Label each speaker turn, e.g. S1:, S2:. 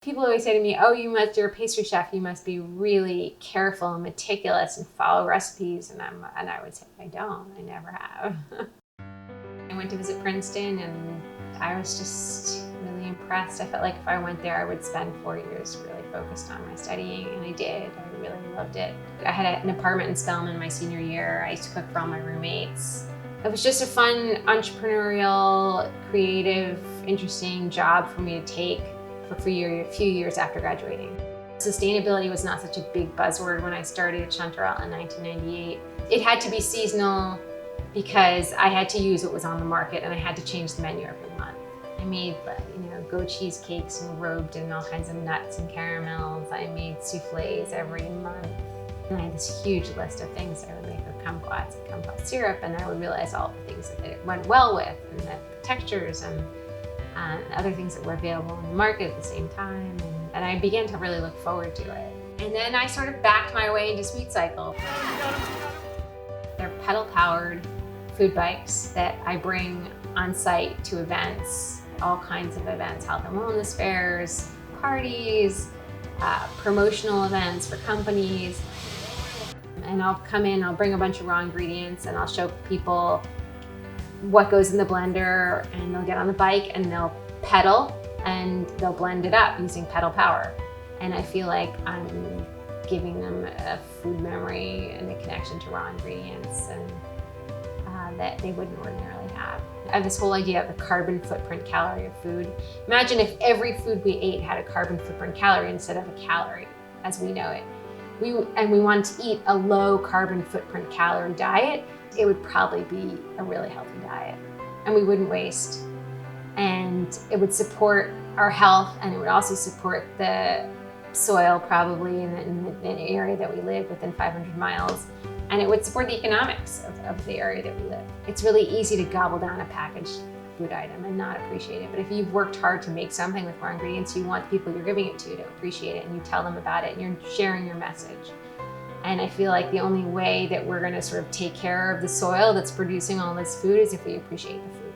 S1: People always say to me, oh, you're a pastry chef, you must be really careful and meticulous and follow recipes. And I would say, I never have. I went to visit Princeton and I was just really impressed. I felt like if I went there, I would spend 4 years really focused on my studying, and I did. I really loved it. I had an apartment in Spelman my senior year. I used to cook for all my roommates. It was just a fun, entrepreneurial, creative, interesting job for me to take for a few years after graduating. Sustainability was not such a big buzzword when I started at Chanterelle in 1998. It had to be seasonal because I had to use what was on the market and I had to change the menu every month. I made, goat cheesecakes and robed in all kinds of nuts and caramels. I made souffles every month. And I had this huge list of things I would make with kumquats and kumquat syrup, and I would realize all the things that it went well with, and the textures and other things that were available in the market at the same time. And I began to really look forward to it. And then I sort of backed my way into Sweetcycle. They're pedal-powered food bikes that I bring on site to events, all kinds of events, health and wellness fairs, parties, promotional events for companies. And I'll come in, I'll bring a bunch of raw ingredients, and I'll show people what goes in the blender, and they'll get on the bike and they'll pedal and they'll blend it up using pedal power. And I feel like I'm giving them a food memory and a connection to raw ingredients and that they wouldn't ordinarily have. I have this whole idea of the carbon footprint calorie of food. Imagine if every food we ate had a carbon footprint calorie instead of a calorie as we know it. We wanted to eat a low carbon footprint calorie diet, it would probably be a really healthy diet. And we wouldn't waste. And it would support our health, and it would also support the soil probably in the area that we live within 500 miles. And it would support the economics of the area that we live. It's really easy to gobble down a packaged food item and not appreciate it. But if you've worked hard to make something with raw ingredients, you want the people you're giving it to appreciate it, and you tell them about it, and you're sharing your message. And I feel like the only way that we're gonna sort of take care of the soil that's producing all this food is if we appreciate the food.